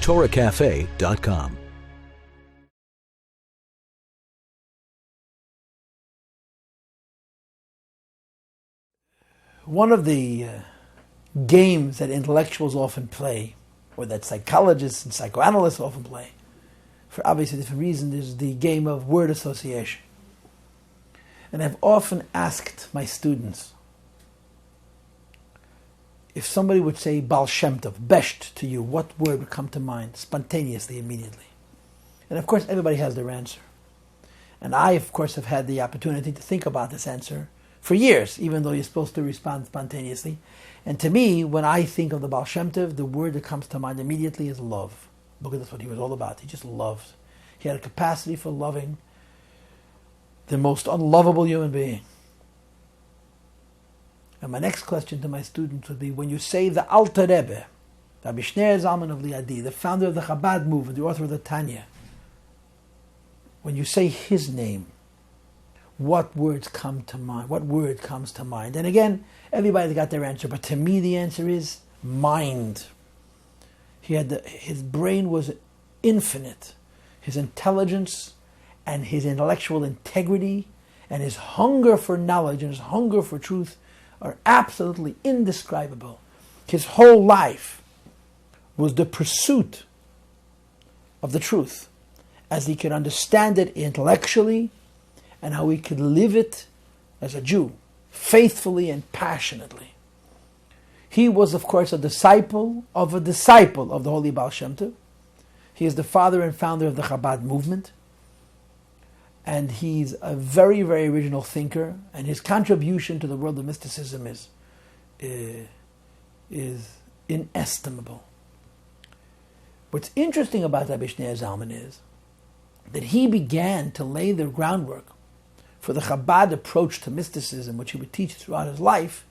TorahCafe.com. One of the games that intellectuals often play, or that psychologists and psychoanalysts often play, for obviously different reasons, is the game of word association. And I've often asked my students, if somebody would say Baal Shem Tov, Besht to you, what word would come to mind spontaneously, immediately? And of course, everybody has their answer. And I, of course, have had the opportunity to think about this answer for years, even though you're supposed to respond spontaneously. And to me, when I think of the Baal Shem Tov, the word that comes to mind immediately is love. Because that's what he was all about. He just loved. He had a capacity for loving the most unlovable human being. And my next question to my students would be, when you say the Alter Rebbe, Rabbi Shneur Zalman of Liadi, the founder of the Chabad movement, the author of the Tanya, when you say his name, what words come to mind? What word comes to mind? And again, everybody's got their answer, but to me the answer is mind. His brain was infinite. His intelligence and his intellectual integrity and his hunger for knowledge and his hunger for truth are absolutely indescribable. His whole life was the pursuit of the truth, as he could understand it intellectually and how he could live it as a Jew, faithfully and passionately. He was, of course, a disciple of the Holy Baal Shem Tov. He is the father and founder of the Chabad movement. And he's a very, very original thinker. And his contribution to the world of mysticism is inestimable. What's interesting about Rabbi Shneur Zalman is that he began to lay the groundwork for the Chabad approach to mysticism, which he would teach throughout his life,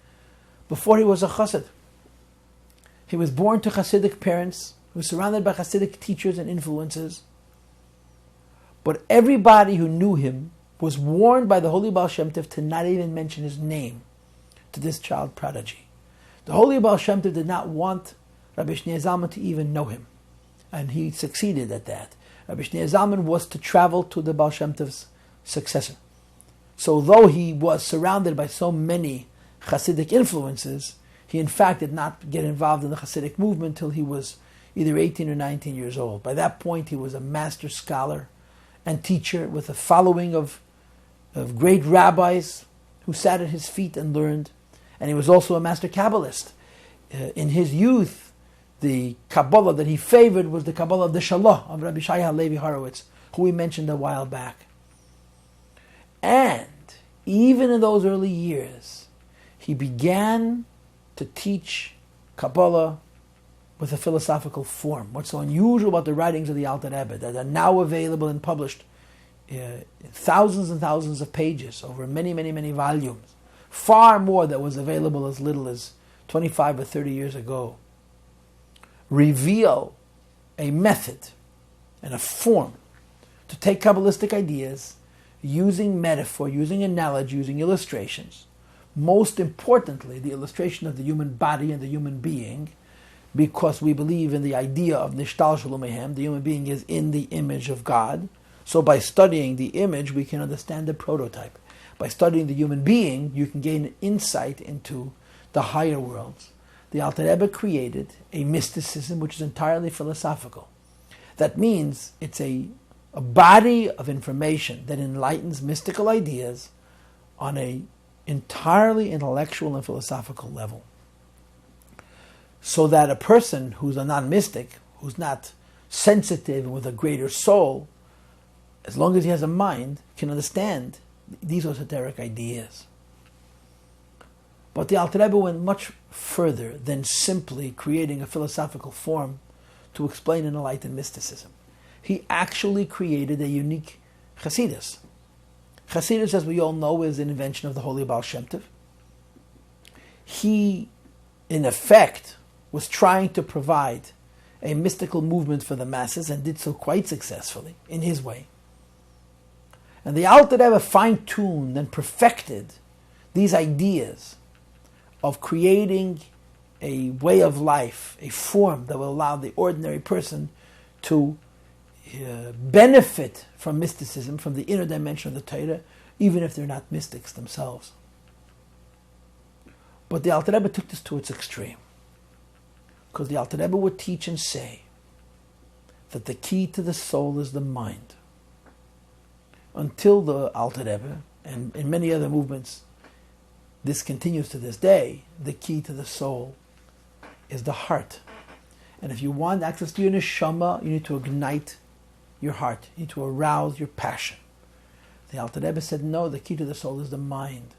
before he was a chassid. He was born to Hasidic parents, he was surrounded by Hasidic teachers and influences, but everybody who knew him was warned by the Holy Baal Shem Tov to not even mention his name to this child prodigy. The Holy Baal Shem Tov did not want Rabbi Shneur Zalman to even know him, and he succeeded at that. Rabbi Shneur Zalman was to travel to the Baal Shem Tov's successor. So though he was surrounded by so many Hasidic influences, he in fact did not get involved in the Hasidic movement until he was either 18 or 19 years old. By that point he was a master scholar and teacher with a following of great rabbis who sat at his feet and learned. And he was also a master Kabbalist. In his youth, the Kabbalah that he favored was the Kabbalah of the Shalah of Rabbi Shai HaLevi Horowitz, who we mentioned a while back. And even in those early years, he began to teach Kabbalah with a philosophical form. What's so unusual about the writings of the Alter Rebbes that are now available and published in thousands and thousands of pages over many, many, many volumes, far more that was available as little as 25 or 30 years ago, reveal a method and a form to take Kabbalistic ideas using metaphor, using analogy, using illustrations. Most importantly, the illustration of the human body and the human being, because we believe in the idea of Nishtal Shalomehem, the human being is in the image of God. So by studying the image, we can understand the prototype. By studying the human being, you can gain insight into the higher worlds. The Alter Rebbe created a mysticism which is entirely philosophical. That means it's a body of information that enlightens mystical ideas on an entirely intellectual and philosophical level. So that a person who's a non-mystic, who's not sensitive with a greater soul, as long as he has a mind, can understand these esoteric ideas. But the Alter Rebbe went much further than simply creating a philosophical form to explain and enlighten mysticism. He actually created a unique Chassidus. Chassidus, as we all know, is an invention of the Holy Baal Shem Tov. He, in effect, was trying to provide a mystical movement for the masses and did so quite successfully, in his way. And the Alter Rebbe fine-tuned and perfected these ideas of creating a way of life, a form that will allow the ordinary person to benefit from mysticism, from the inner dimension of the Torah, even if they're not mystics themselves. But the Alter Rebbe took this to its extreme, because the Alter Rebbe would teach and say that the key to the soul is the mind. Until the Alter Rebbe, and in many other movements, this continues to this day, the key to the soul is the heart. And if you want access to your neshama, you need to ignite your heart. You need to arouse your passion. The Alter Rebbe said, no, the key to the soul is the mind.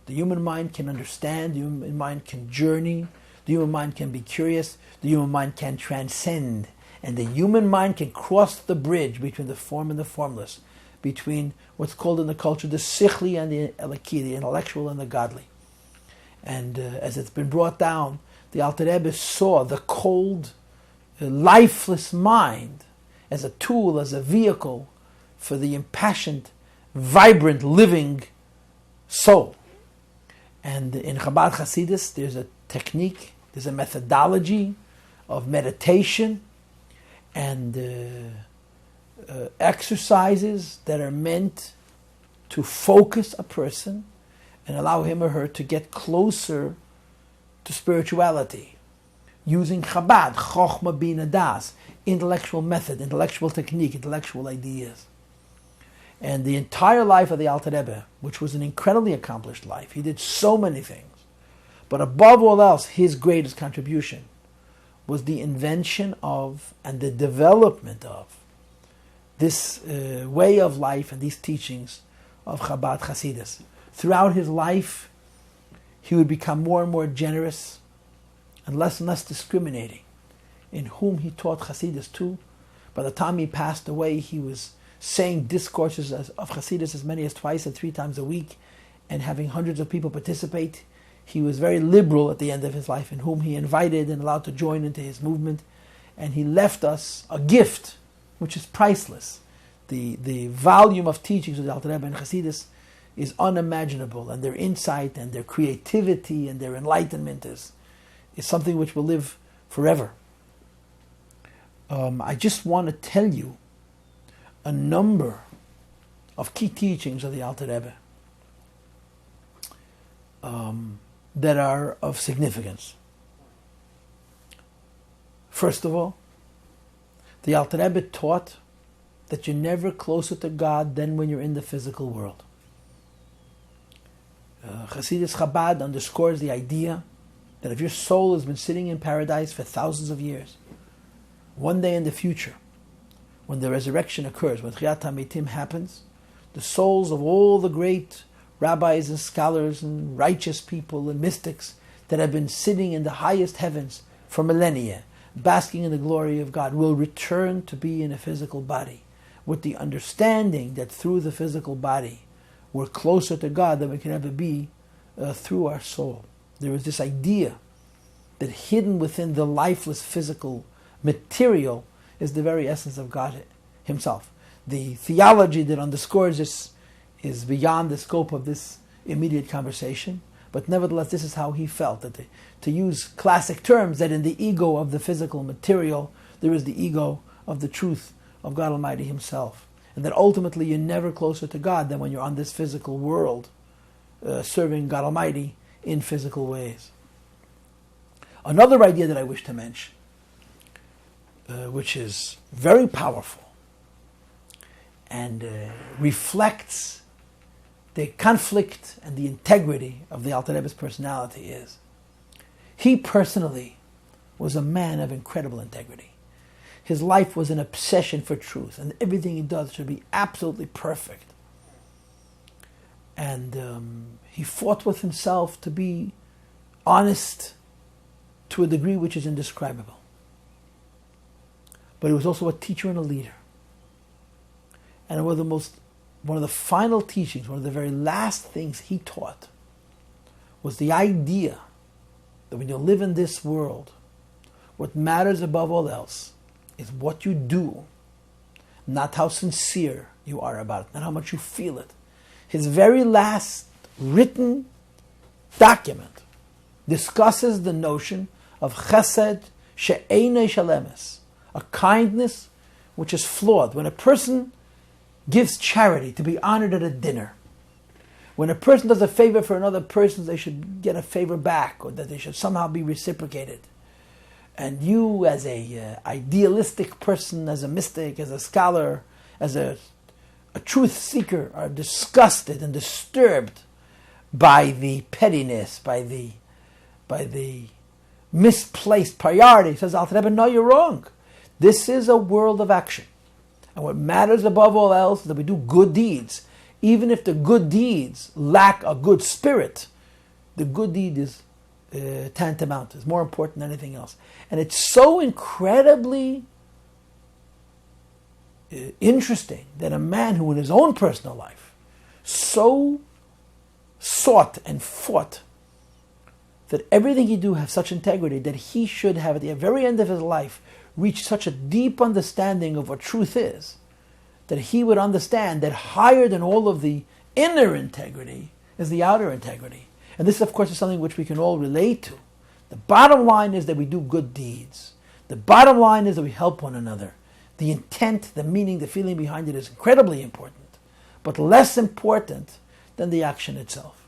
The human mind can understand, the human mind can journey, the human mind can be curious, the human mind can transcend, and the human mind can cross the bridge between the form and the formless, between what's called in the culture the sichli and the eliki, the intellectual and the godly. And as it's been brought down, the Alter Rebbe saw the cold, lifeless mind as a tool, as a vehicle for the impassioned, vibrant, living soul. And in Chabad Chassidus, there's a technique, there's a methodology of meditation and exercises that are meant to focus a person and allow him or her to get closer to spirituality, using Chabad, Chochma Bina Das, intellectual method, intellectual technique, intellectual ideas. And the entire life of the Alter Rebbe, which was an incredibly accomplished life, he did so many things, but above all else, his greatest contribution was the invention of and the development of this way of life and these teachings of Chabad Chassidus. Throughout his life, he would become more and more generous and less discriminating in whom he taught Chassidus to. By the time he passed away, he was saying discourses of Chassidus as many as twice and 3 times a week and having hundreds of people participate. He was very liberal at the end of his life in whom he invited and allowed to join into his movement. And he left us a gift which is priceless. The volume of teachings of the Alter Rebbe and Chassidus is unimaginable, and their insight and their creativity and their enlightenment is something which will live forever. I just want to tell you a number of key teachings of the Alter Rebbe that are of significance. First of all, the Alter Rebbe taught that you're never closer to God than when you're in the physical world. Chassidus Chabad underscores the idea that if your soul has been sitting in paradise for thousands of years, one day in the future, when the resurrection occurs, when Tchiyat HaMeitim happens, the souls of all the great rabbis and scholars and righteous people and mystics that have been sitting in the highest heavens for millennia, basking in the glory of God, will return to be in a physical body, with the understanding that through the physical body we're closer to God than we can ever be through our soul. There is this idea that hidden within the lifeless physical material is the very essence of God himself. The theology that underscores this is beyond the scope of this immediate conversation, but nevertheless this is how he felt, that to use classic terms, that in the ego of the physical material there is the ego of the truth of God Almighty himself, and that ultimately you're never closer to God than when you're on this physical world serving God Almighty in physical ways. Another idea that I wish to mention, which is very powerful and reflects the conflict and the integrity of the Alter Rebbe's personality, is he personally was a man of incredible integrity. His life was an obsession for truth, and everything he does should be absolutely perfect. And he fought with himself to be honest to a degree which is indescribable. But he was also a teacher and a leader. And one of the final teachings, one of the very last things he taught, was the idea that when you live in this world, what matters above all else is what you do, not how sincere you are about it, not how much you feel it. His very last written document discusses the notion of chesed she'einei shalemes, a kindness which is flawed. When a person gives charity to be honored at a dinner, when a person does a favor for another person, they should get a favor back, or that they should somehow be reciprocated. And you, as a idealistic person, as a mystic, as a scholar, as a truth seeker, are disgusted and disturbed by the pettiness, by the misplaced priority. Says Alter Rebbes, no, you're wrong. This is a world of action. And what matters above all else is that we do good deeds. Even if the good deeds lack a good spirit, the good deed is tantamount, is more important than anything else. And it's so incredibly interesting that a man who in his own personal life so sought and fought that everything he do have such integrity that he should have at the very end of his life reach such a deep understanding of what truth is, that he would understand that higher than all of the inner integrity is the outer integrity. And this, of course, is something which we can all relate to. The bottom line is that we do good deeds. The bottom line is that we help one another. The intent, the meaning, the feeling behind it is incredibly important, but less important than the action itself.